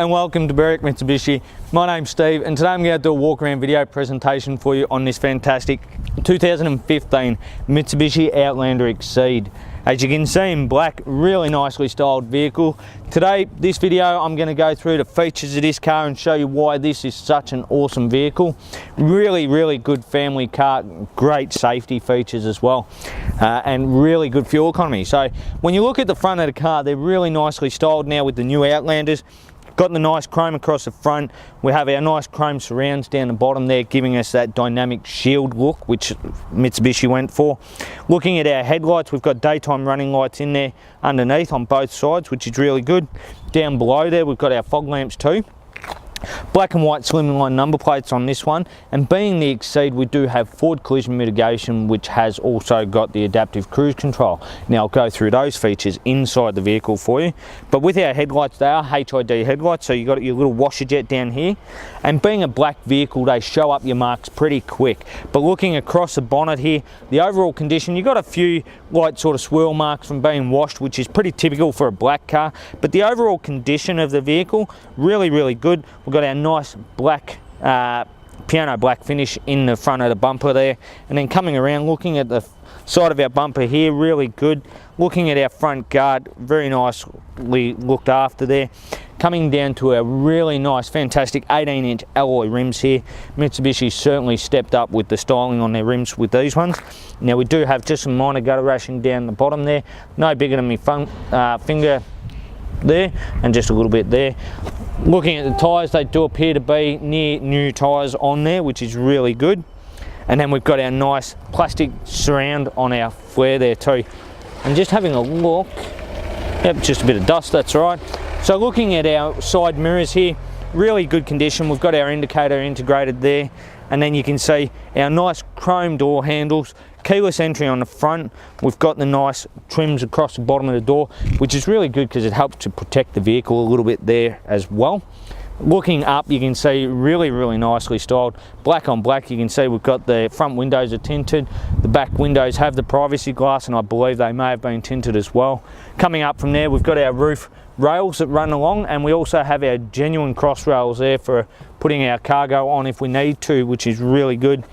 and welcome to Mitsubishi. My name's Steve and today I'm going to do a walk around video presentation for you on this fantastic 2015 Mitsubishi Outlander Exceed. As you can see in black, really nicely styled vehicle. Today, this video, I'm going to go through the features of this car and show you why this is such an awesome vehicle. Really good family car, great safety features as well, and really good fuel economy. So when you look at the front of the car, they're really nicely styled now with the new Outlanders. Got the nice chrome across the front. We have our nice chrome surrounds down the bottom there, giving us that dynamic shield look, which Mitsubishi went for. Looking at our headlights, we've got daytime running lights in there underneath on both sides, which is really good. Down below there, we've got our fog lamps too. Black and white slimline number plates on this one, and being the Exceed, we do have forward collision mitigation, which has also got the adaptive cruise control. Now I'll go through those features inside the vehicle for you. But with our headlights, they are HID headlights, so you've got your little washer jet down here, and being a black vehicle, they show up your marks pretty quick. But looking across the bonnet here, the overall condition, you've got a few light sort of swirl marks from being washed, which is pretty typical for a black car, but the overall condition of the vehicle, really good. We've got our nice black piano black finish in the front of the bumper there, and then coming around, looking at the side of our bumper here, really good. Looking at our front guard, very nicely looked after there. Coming down to a really nice, fantastic 18-inch alloy rims here. Mitsubishi certainly stepped up with the styling on their rims with these ones. Now we do have just some minor gutter rashing down the bottom there, no bigger than my finger there, and just a little bit there. Looking at the tyres, they do appear to be near new tyres on there, which is really good. And then we've got our nice plastic surround on our flare there too. And just having a look, yep, just a bit of dust, that's right. So looking at our side mirrors here, really good condition. We've got our indicator integrated there, and then you can see our nice chrome door handles, keyless entry on the front. We've got the nice trims across the bottom of the door, which is really good because it helps to protect the vehicle a little bit there as well. Looking up, you can see really nicely styled. Black on black, you can see we've got the front windows are tinted. The back windows have the privacy glass, and I believe they may have been tinted as well. Coming up from there, we've got our roof rails that run along, and we also have our genuine cross rails there for putting our cargo on if we need to, which is really good.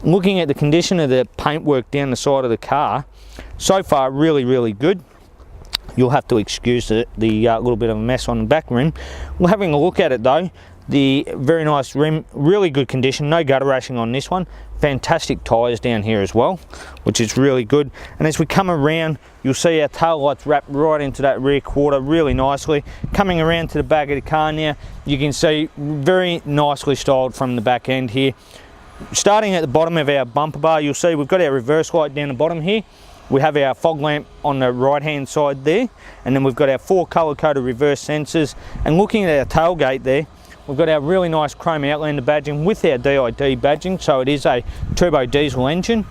Looking at the condition of the paintwork down the side of the car, so far really good. You'll have to excuse the little bit of a mess on the back rim. We're having a look at it though. The very nice rim, really good condition, no gutter rashing on this one. Fantastic tyres down here as well, which is really good. And as we come around, you'll see our tail lights wrap right into that rear quarter really nicely. Coming around to the back of the car now, you can see very nicely styled from the back end here. Starting at the bottom of our bumper bar, you'll see we've got our reverse light down the bottom here. We have our fog lamp on the right hand side there, and then we've got our 4 color coded reverse sensors. And looking at our tailgate there, we've got our really nice chrome Outlander badging with our DID badging, so it is a turbo diesel engine.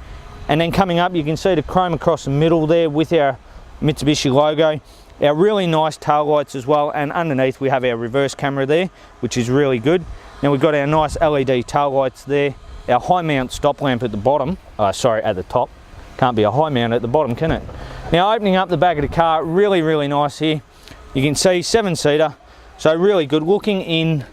And then coming up, you can see the chrome across the middle there with our Mitsubishi logo. Our really nice tail lights as well, and underneath we have our reverse camera there, which is really good. Now we've got our nice LED tail lights there, our high mount stop lamp at the bottom, at the top. Can't be a high mount at the bottom, can it? Now opening up the back of the car, really nice here. You can see 7-seater, so really good. Looking in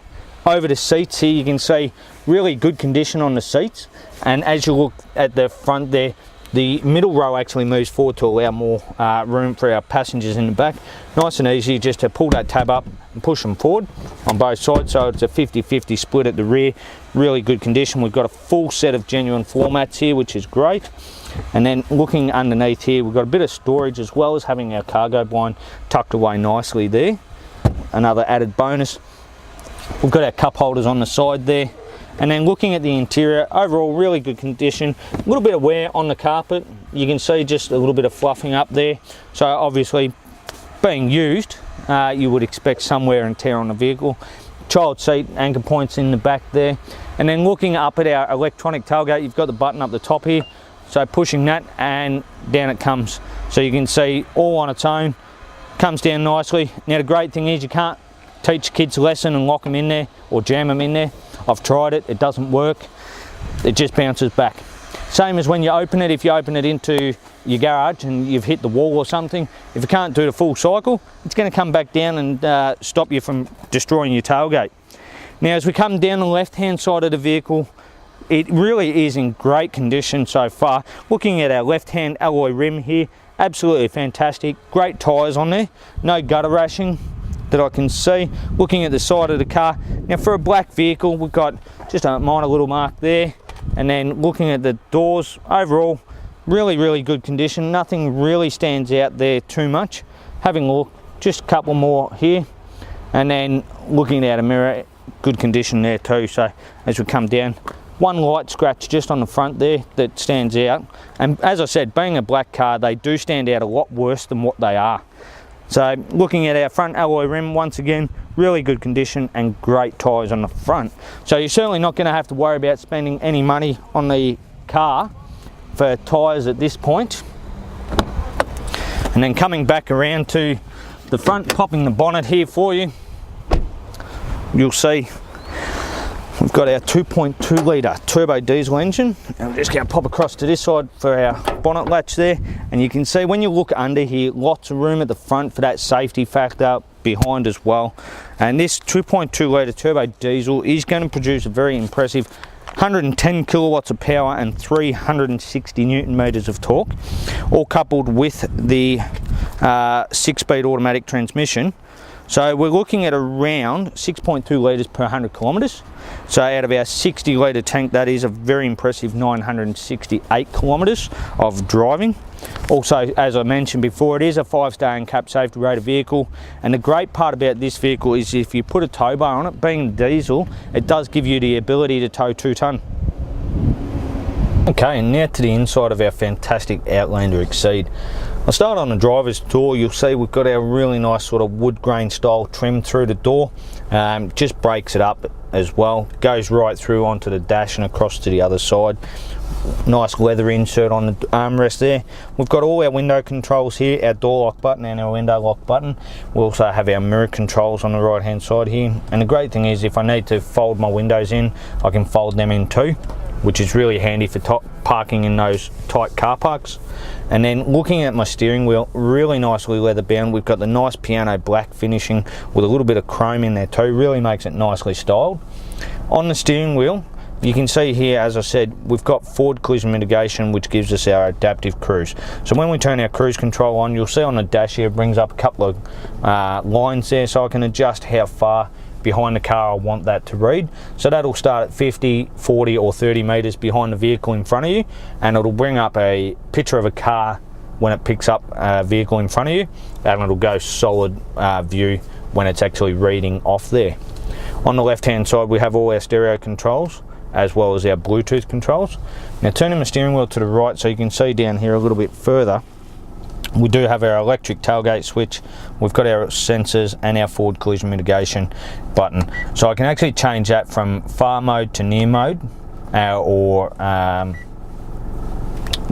over the seats here, you can see really good condition on the seats. And as you look at the front there, the middle row actually moves forward to allow more room for our passengers in the back. Nice and easy just to pull that tab up and push them forward on both sides, so it's a 50-50 split at the rear. Really good condition. We've got a full set of genuine floor mats here, which is great. And then looking underneath here, we've got a bit of storage as well as having our cargo blind tucked away nicely there. Another added bonus. We've got our cup holders on the side there. And then looking at the interior, overall really good condition. A little bit of wear on the carpet. You can see just a little bit of fluffing up there. So obviously being used, you would expect some wear and tear on the vehicle. Child seat anchor points in the back there. And then looking up at our electronic tailgate, you've got the button up the top here. So pushing that and down it comes. So you can see all on its own, comes down nicely. Now the great thing is you can't teach kids a lesson and lock them in there or jam them in there. I've tried it, it doesn't work. It just bounces back. Same as when you open it, if you open it into your garage and you've hit the wall or something, if you can't do the full cycle, it's going to come back down and stop you from destroying your tailgate. Now as we come down the left hand side of the vehicle, it really is in great condition so far. Looking at our left hand alloy rim here, absolutely fantastic. Great tyres on there, no gutter rashing that I can see. Looking at the side of the car, now for a black vehicle we've got just a minor little mark there, and then looking at the doors, overall really good condition. Nothing really stands out there too much. Having a look, just a couple more here, and then looking at a mirror, good condition there too. So as we come down, one light scratch just on the front there that stands out, and as I said, being a black car, they do stand out a lot worse than what they are. So looking at our front alloy rim, once again, really good condition and great tyres on the front. So you're certainly not going to have to worry about spending any money on the car for tyres at this point. And then coming back around to the front, popping the bonnet here for you, you'll see we've got our 2.2 litre turbo diesel engine, and we're just going to pop across to this side for our bonnet latch there, and you can see when you look under here, lots of room at the front for that safety factor, behind as well. And this 2.2 litre turbo diesel is going to produce a very impressive 110 kilowatts of power and 360 newton meters of torque, all coupled with the 6-speed automatic transmission. So we're looking at around 6.2 litres per 100 kilometres. So out of our 60 litre tank, that is a very impressive 968 kilometres of driving. Also, as I mentioned before, it is a 5-star NCAP safety rated vehicle, and the great part about this vehicle is if you put a tow bar on it, being diesel, it does give you the ability to tow 2 tonne. Okay, and now to the inside of our fantastic Outlander Exceed. I'll start on the driver's door. You'll see we've got our really nice sort of wood grain style trim through the door. Just breaks it up as well. Goes right through onto the dash and across to the other side. Nice leather insert on the armrest there. We've got all our window controls here, our door lock button and our window lock button. We also have our mirror controls on the right hand side here. And the great thing is if I need to fold my windows in, I can fold them in too, which is really handy for parking in those tight car parks. And then looking at my steering wheel, really nicely leather bound. We've got the nice piano black finishing with a little bit of chrome in there too, really makes it nicely styled. On the steering wheel, you can see here, as I said, we've got forward collision mitigation, which gives us our adaptive cruise. So when we turn our cruise control on, you'll see on the dash here, it brings up a couple of lines there, so I can adjust how far behind the car I want that to read. So that'll start at 50, 40 or 30 metres behind the vehicle in front of you, and it'll bring up a picture of a car when it picks up a vehicle in front of you, and it'll go solid view when it's actually reading off there. On the left hand side we have all our stereo controls as well as our Bluetooth controls. Now turning the steering wheel to the right so you can see down here a little bit further, we do have our electric tailgate switch, we've got our sensors and our forward collision mitigation button. So I can actually change that from far mode to near mode or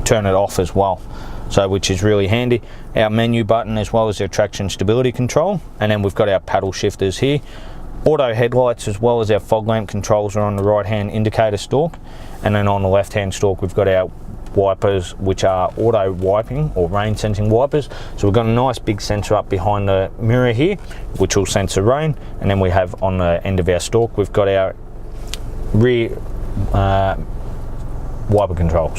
turn it off as well, so which is really handy. Our menu button as well as our traction stability control, and then we've got our paddle shifters here. Auto headlights as well as our fog lamp controls are on the right hand indicator stalk, and then on the left hand stalk we've got our wipers, which are auto wiping or rain sensing wipers. So we've got a nice big sensor up behind the mirror here which will sense the rain, and then we have on the end of our stalk we've got our rear wiper control.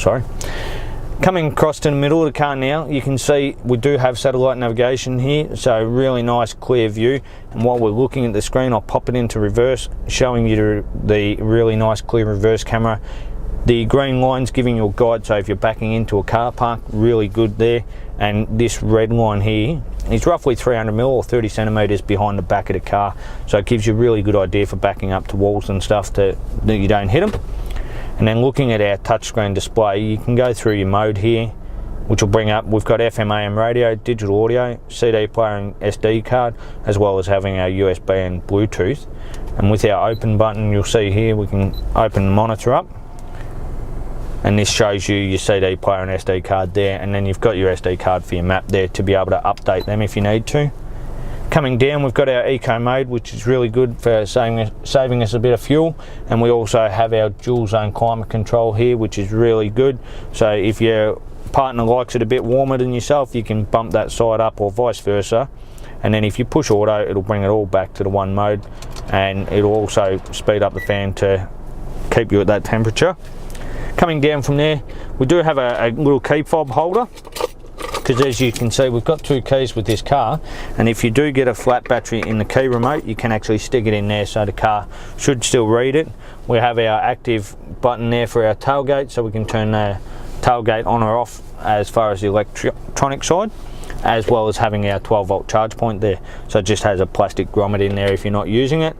Coming across to the middle of the car now, you can see we do have satellite navigation here, so really nice clear view. And while we're looking at the screen, I'll pop it into reverse, showing you the really nice clear reverse camera. The green line's giving you a guide, so if you're backing into a car park, really good there. And this red line here is roughly 300mm or 30 centimetres behind the back of the car, so it gives you a really good idea for backing up to walls and stuff that you don't hit them. And then looking at our touchscreen display, you can go through your mode here, which will bring up, we've got FM AM radio, digital audio, CD player and SD card, as well as having our USB and Bluetooth. And with our open button, you'll see here we can open the monitor up, and this shows you your CD player and SD card there, and then you've got your SD card for your map there to be able to update them if you need to. Coming down, we've got our eco mode, which is really good for saving us a bit of fuel, and we also have our dual zone climate control here, which is really good. So if your partner likes it a bit warmer than yourself, you can bump that side up, or vice versa. And then if you push auto, it'll bring it all back to the one mode, and it'll also speed up the fan to keep you at that temperature. Coming down from there, we do have a little key fob holder, because as you can see, we've got 2 keys with this car, and if you do get a flat battery in the key remote, you can actually stick it in there, so the car should still read it. We have our active button there for our tailgate, so we can turn the tailgate on or off as far as the electronic side, as well as having our 12-volt charge point there. So it just has a plastic grommet in there if you're not using it.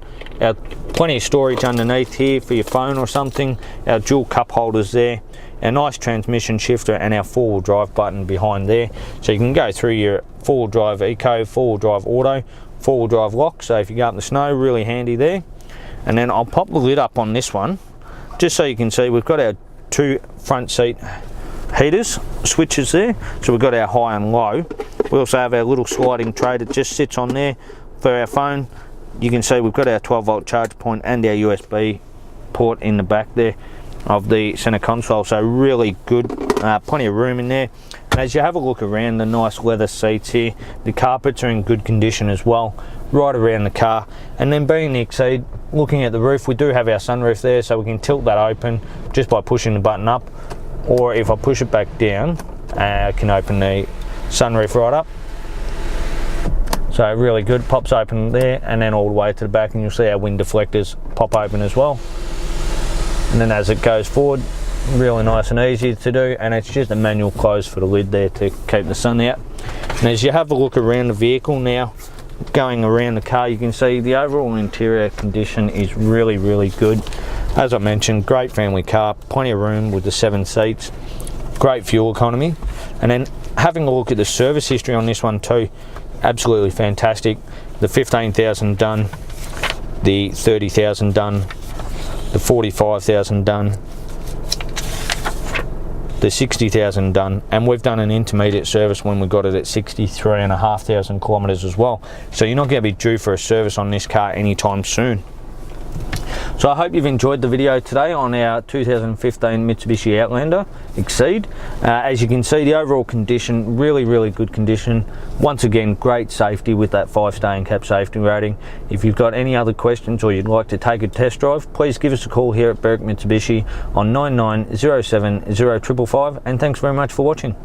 Plenty of storage underneath here for your phone or something. Our dual cup holders there. Our nice transmission shifter, and our 4-wheel drive button behind there. So you can go through your 4-wheel drive eco, 4-wheel drive auto, 4-wheel drive lock. So if you go up in the snow, really handy there. And then I'll pop the lid up on this one, just so you can see we've got our 2 front seat heaters, switches there. So we've got our high and low. We also have our little sliding tray that just sits on there for our phone. You can see we've got our 12-volt charge point and our USB port in the back there of the center console, so really good. Plenty of room in there. And as you have a look around, the nice leather seats here, the carpets are in good condition as well, right around the car. And then being the Exceed, looking at the roof, we do have our sunroof there, so we can tilt that open just by pushing the button up, or if I push it back down, I can open the sunroof right up. So really good, pops open there, and then all the way to the back, and you'll see our wind deflectors pop open as well. And then as it goes forward, really nice and easy to do, and it's just a manual close for the lid there to keep the sun out. And as you have a look around the vehicle now, going around the car, you can see the overall interior condition is really, really good. As I mentioned, great family car, plenty of room with the 7 seats, great fuel economy. And then having a look at the service history on this one too, absolutely fantastic. The 15,000 done, the 30,000 done, the 45,000 done, the 60,000 done, and we've done an intermediate service when we got it at 63,500 kilometers as well. So you're not going to be due for a service on this car anytime soon. So I hope you've enjoyed the video today on our 2015 Mitsubishi Outlander Exceed. As you can see, the overall condition, really, really good condition. Once again, great safety with that 5-star in-cab safety rating. If you've got any other questions or you'd like to take a test drive, please give us a call here at Berwick Mitsubishi on 9907 0555, and thanks very much for watching.